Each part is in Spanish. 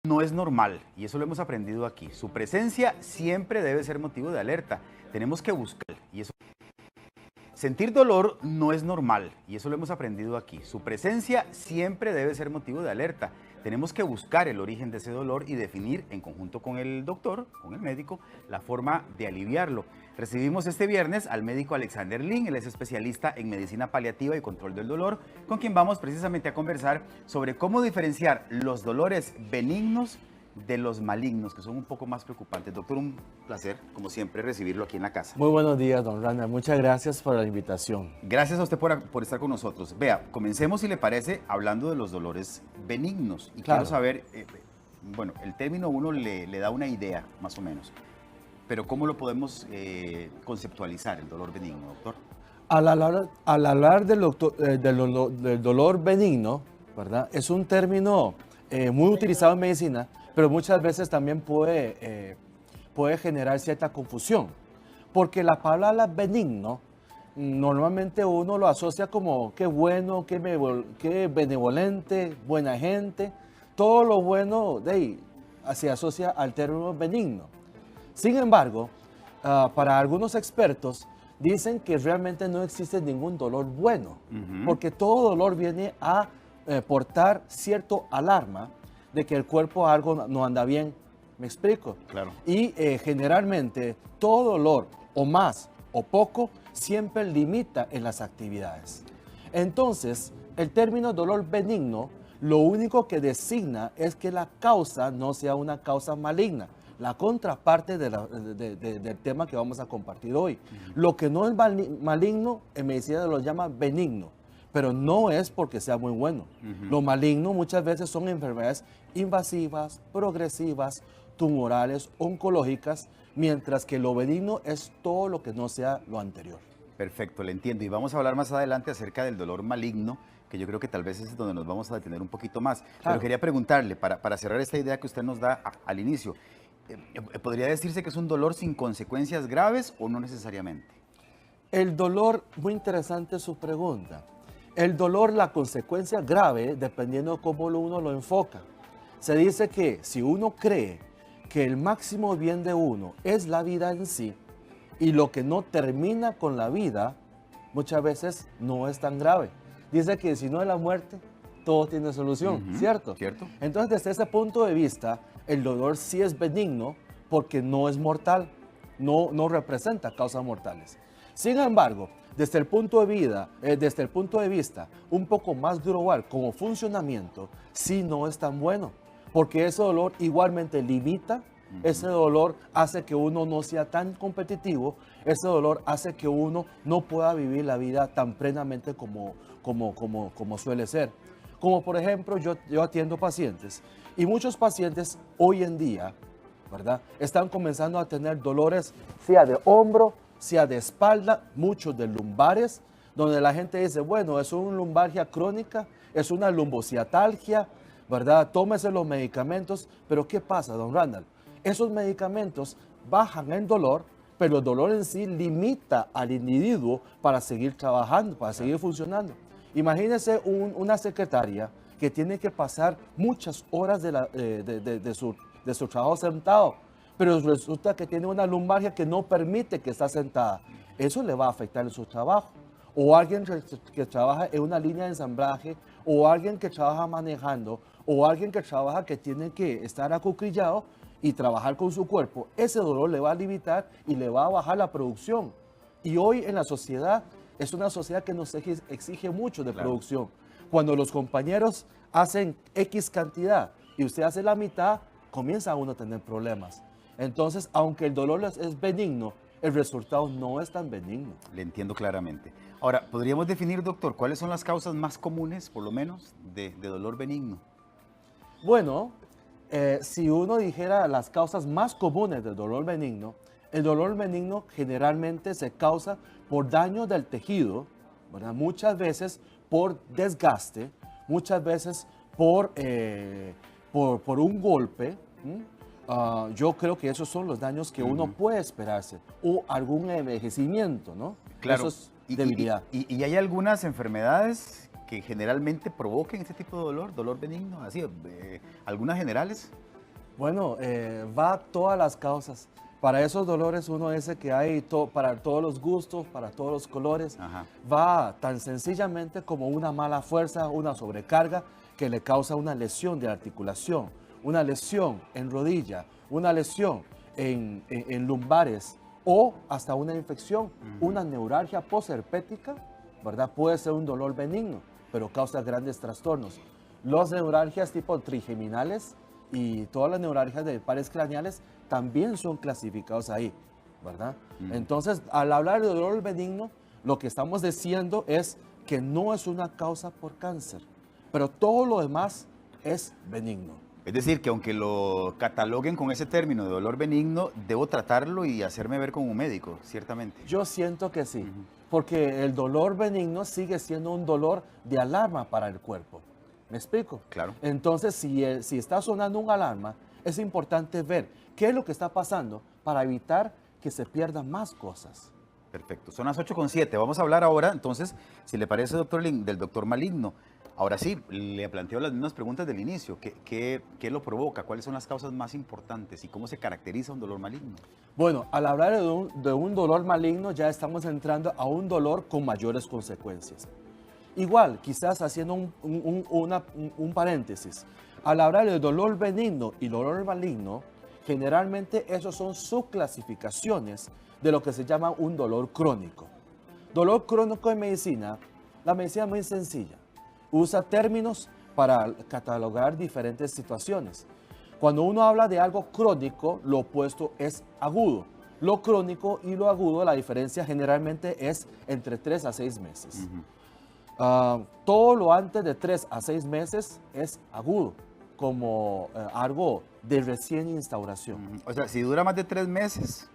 no es normal, y eso lo hemos aprendido aquí. Su presencia siempre debe ser motivo de alerta. Tenemos que buscar, y eso. Sentir dolor no es normal, y eso lo hemos aprendido aquí. Su presencia siempre debe ser motivo de alerta. Tenemos que buscar el origen de ese dolor y definir, en conjunto con el doctor, con el médico, la forma de aliviarlo. Recibimos este viernes al médico Alexander Lin, él es especialista en medicina paliativa y control del dolor, con quien vamos precisamente a conversar sobre cómo diferenciar los dolores benignos de los malignos, que son un poco más preocupantes. Doctor, un placer, como siempre, recibirlo aquí en la casa. Muy buenos días, don Randall. Muchas gracias por la invitación. Gracias a usted por estar con nosotros. Vea, comencemos, si le parece, hablando de los dolores benignos. Y claro, quiero saber, bueno, el término uno le da una idea, más o menos. Pero ¿cómo lo podemos conceptualizar, el dolor benigno, doctor? Al hablar del dolor benigno, ¿verdad? Es un término muy utilizado en medicina, pero muchas veces también puede generar cierta confusión. Porque la palabra benigno, normalmente uno lo asocia como qué bueno, qué benevolente, buena gente. Todo lo bueno de ahí se asocia al término benigno. Sin embargo, para algunos expertos dicen que realmente no existe ningún dolor bueno, porque todo dolor viene a portar cierto alarma de que el cuerpo algo no anda bien. ¿Me explico? Claro. Y generalmente todo dolor, o más o poco, siempre limita en las actividades. Entonces, el término dolor benigno, lo único que designa es que la causa no sea una causa maligna, la contraparte del tema que vamos a compartir hoy. Lo que no es maligno, en medicina lo llama benigno, pero no es porque sea muy bueno. Lo maligno muchas veces son enfermedades invasivas, progresivas, tumorales, oncológicas, mientras que lo benigno es todo lo que no sea lo anterior. Perfecto, le entiendo. Y vamos a hablar más adelante acerca del dolor maligno, que yo creo que tal vez es donde nos vamos a detener un poquito más. Claro. Pero quería preguntarle, para cerrar esta idea que usted nos da al inicio, ¿podría decirse que es un dolor sin consecuencias graves o no necesariamente? El dolor, muy interesante su pregunta. El dolor, la consecuencia grave, dependiendo de cómo uno lo enfoca. Se dice que si uno cree que el máximo bien de uno es la vida en sí, y lo que no termina con la vida, muchas veces no es tan grave. Dice que si no es la muerte, todo tiene solución, ¿cierto? Cierto. Entonces, desde ese punto de vista, el dolor sí es benigno porque no es mortal, no representa causas mortales. Sin embargo, desde el punto de vista un poco más global como funcionamiento, sí no es tan bueno, porque ese dolor igualmente limita, ese dolor hace que uno no sea tan competitivo, ese dolor hace que uno no pueda vivir la vida tan plenamente como suele ser. Como por ejemplo, yo atiendo pacientes y muchos pacientes hoy en día, ¿verdad?, están comenzando a tener dolores, sea de hombro, sea de espalda, muchos de lumbares, donde la gente dice, bueno, es una lumbalgia crónica, es una lumbociatalgia, ¿verdad? Tómese los medicamentos, pero ¿qué pasa, don Randall? Esos medicamentos bajan el dolor, pero el dolor en sí limita al individuo para seguir trabajando, para seguir funcionando. Imagínese una secretaria que tiene que pasar muchas horas de su trabajo sentado, pero resulta que tiene una lumbalgia que no permite que esté sentada. Eso le va a afectar en su trabajo. O alguien que trabaja en una línea de ensamblaje, o alguien que trabaja manejando, o alguien que trabaja que tiene que estar acuclillado y trabajar con su cuerpo. Ese dolor le va a limitar y le va a bajar la producción. Y hoy en la sociedad, es una sociedad que nos exige mucho de producción. Cuando los compañeros hacen X cantidad y usted hace la mitad, comienza uno a tener problemas. Entonces, aunque el dolor es benigno, el resultado no es tan benigno. Le entiendo claramente. Ahora, ¿podríamos definir, doctor, cuáles son las causas más comunes, por lo menos, de dolor benigno? Bueno, si uno dijera las causas más comunes del dolor benigno, el dolor benigno generalmente se causa por daño del tejido, ¿verdad? Muchas veces por desgaste, muchas veces por un golpe. Yo creo que esos son los daños que uno puede esperarse, o algún envejecimiento, ¿no? Claro. Eso es debilidad. ¿Y hay algunas enfermedades que generalmente provoquen este tipo de dolor benigno? Así, algunas generales. Bueno, va a todas las causas. Para esos dolores uno dice que hay para todos los gustos, para todos los colores. Ajá. Va tan sencillamente como una mala fuerza, una sobrecarga que le causa una lesión de articulación, una lesión en rodilla, una lesión en lumbares o hasta una infección, una neuralgia posherpética, ¿verdad? Puede ser un dolor benigno, pero causa grandes trastornos. Las neuralgias tipo trigeminales y todas las neuralgias de pares craneales también son clasificados ahí, ¿verdad? Entonces, al hablar de dolor benigno, lo que estamos diciendo es que no es una causa por cáncer, pero todo lo demás es benigno. Es decir, que aunque lo cataloguen con ese término de dolor benigno, debo tratarlo y hacerme ver como un médico, ciertamente. Yo siento que sí, porque el dolor benigno sigue siendo un dolor de alarma para el cuerpo. ¿Me explico? Claro. Entonces, si está sonando una alarma, es importante ver qué es lo que está pasando para evitar que se pierdan más cosas. Perfecto. Son las 8:07. Vamos a hablar ahora, entonces, si le parece, doctor Lin, del doctor maligno. Ahora sí, le planteo las mismas preguntas del inicio. ¿Qué lo provoca? ¿Cuáles son las causas más importantes? ¿Y cómo se caracteriza un dolor maligno? Bueno, al hablar de un dolor maligno, ya estamos entrando a un dolor con mayores consecuencias. Igual, quizás haciendo un paréntesis, al hablar de dolor benigno y dolor maligno, generalmente esos son subclasificaciones de lo que se llama un dolor crónico. Dolor crónico en medicina, la medicina es muy sencilla. Usa términos para catalogar diferentes situaciones. Cuando uno habla de algo crónico, lo opuesto es agudo. Lo crónico y lo agudo, la diferencia generalmente es entre 3 a 6 meses. Todo lo antes de 3 a 6 meses es agudo, como algo de recién instauración. O sea, si dura más de 3 meses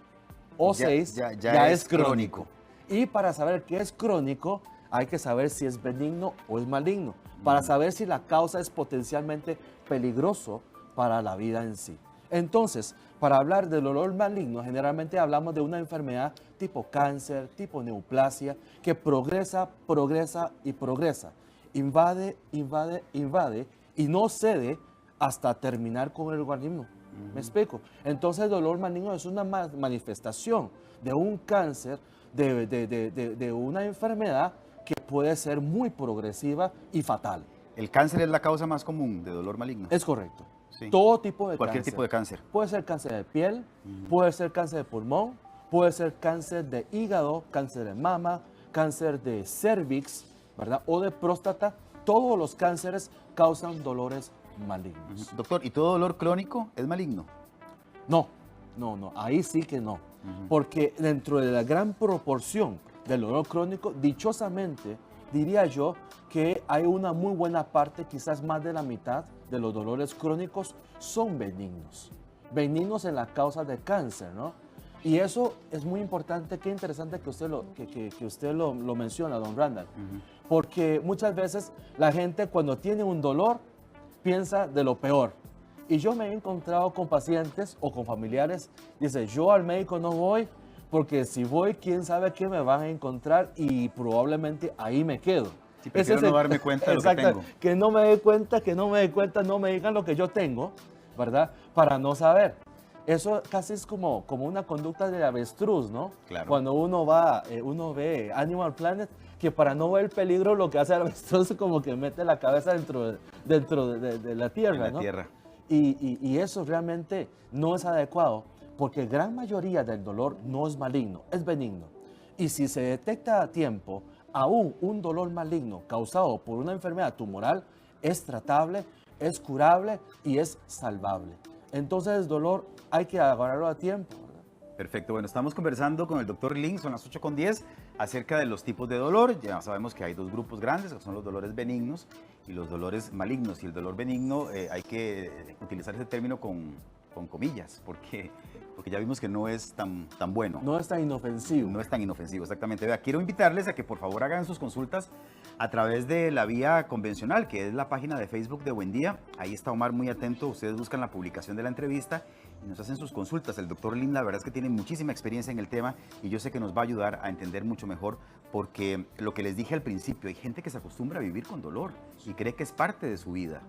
o ya, 6, ya es crónico. Y para saber qué es crónico, hay que saber si es benigno o es maligno, para saber si la causa es potencialmente peligroso para la vida en sí. Entonces, para hablar del dolor maligno, generalmente hablamos de una enfermedad tipo cáncer, tipo neoplasia, que progresa, progresa y progresa. Invade, invade, invade y no cede hasta terminar con el organismo. ¿Me explico? Entonces, el dolor maligno es una manifestación de un cáncer, de una enfermedad que puede ser muy progresiva y fatal. ¿El cáncer es la causa más común de dolor maligno? Es correcto. Sí. Todo tipo de Cualquier cáncer. tipo de cáncer. Puede ser cáncer de piel, puede ser cáncer de pulmón, puede ser cáncer de hígado, cáncer de mama, cáncer de cervix, ¿verdad? O de próstata. Todos los cánceres causan dolores malignos. Doctor, ¿y todo dolor crónico es maligno? No, ahí sí que no. Porque dentro de la gran proporción del dolor crónico, dichosamente, diría yo que hay una muy buena parte, quizás más de la mitad de los dolores crónicos son benignos. Benignos en la causa de cáncer, ¿no? Y eso es muy importante, qué interesante que usted lo menciona, don Randall. Porque muchas veces la gente cuando tiene un dolor piensa de lo peor. Y yo me he encontrado con pacientes o con familiares, dice, yo al médico no voy porque si voy, quién sabe qué me van a encontrar y probablemente ahí me quedo. Sí, prefiero no darme cuenta de lo que tengo. Que no me dé cuenta, no me digan lo que yo tengo, ¿verdad? Para no saber. Eso casi es como una conducta de avestruz, ¿no? Claro. Cuando uno ve Animal Planet, que para no ver el peligro lo que hace el avestruz es como que mete la cabeza dentro de la tierra, ¿no? Tierra. Y eso realmente no es adecuado, porque gran mayoría del dolor no es maligno, es benigno. Y si se detecta a tiempo, aún un dolor maligno causado por una enfermedad tumoral es tratable, es curable y es salvable. Entonces el dolor hay que agarrarlo a tiempo. Perfecto, bueno, estamos conversando con el doctor Lin, son las 8:10, acerca de los tipos de dolor. Ya sabemos que hay dos grupos grandes, que son los dolores benignos y los dolores malignos. Y el dolor benigno hay que utilizar ese término con comillas, porque ya vimos que no es tan bueno. No es tan inofensivo. No es tan inofensivo, exactamente. Vea, quiero invitarles a que por favor hagan sus consultas a través de la vía convencional, que es la página de Facebook de Buen Día. Ahí está Omar muy atento, ustedes buscan la publicación de la entrevista y nos hacen sus consultas. El doctor Lin, la verdad es que tiene muchísima experiencia en el tema y yo sé que nos va a ayudar a entender mucho mejor, porque lo que les dije al principio, hay gente que se acostumbra a vivir con dolor y cree que es parte de su vida.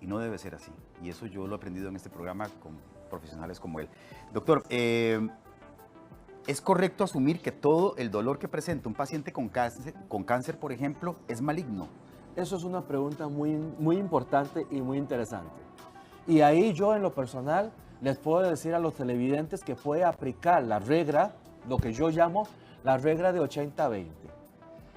y no debe ser así. Y eso yo lo he aprendido en este programa con profesionales como él. Doctor, ¿es correcto asumir que todo el dolor que presenta un paciente con cáncer, por ejemplo, es maligno? Eso es una pregunta muy importante y muy interesante. Y ahí yo en lo personal les puedo decir a los televidentes que puede aplicar la regla, lo que yo llamo la regla de 80-20.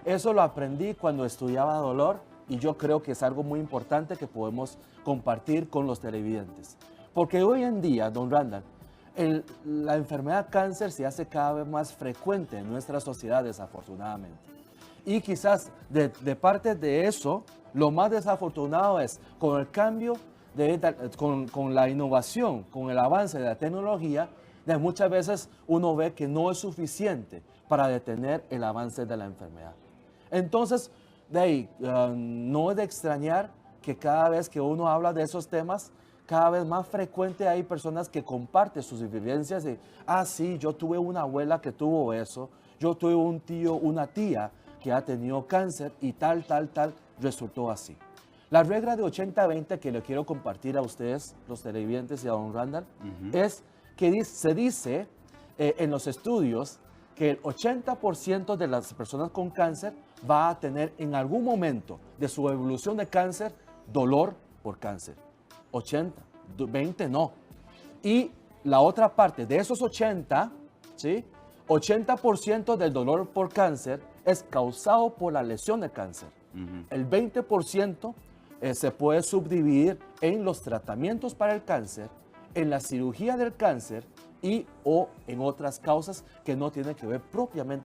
Eso lo aprendí cuando estudiaba dolor y yo creo que es algo muy importante que podemos compartir con los televidentes. Porque hoy en día, don Randall, la enfermedad cáncer se hace cada vez más frecuente en nuestra sociedad, desafortunadamente. Y quizás de parte de eso, lo más desafortunado es con el cambio, con la innovación, con el avance de la tecnología, muchas veces uno ve que no es suficiente para detener el avance de la enfermedad. Entonces, no es de extrañar que cada vez que uno habla de esos temas, cada vez más frecuente hay personas que comparten sus vivencias de, sí, yo tuve una abuela que tuvo eso, yo tuve un tío, una tía que ha tenido cáncer y tal, resultó así. La regla de 80-20 que le quiero compartir a ustedes, los televidentes y a don Randall, es que se dice en los estudios que el 80% de las personas con cáncer va a tener en algún momento de su evolución de cáncer dolor por cáncer. 80, 20 no. Y la otra parte de esos 80, ¿sí? 80% del dolor por cáncer es causado por la lesión de cáncer. El 20% se puede subdividir en los tratamientos para el cáncer, en la cirugía del cáncer y o en otras causas que no tienen que ver propiamente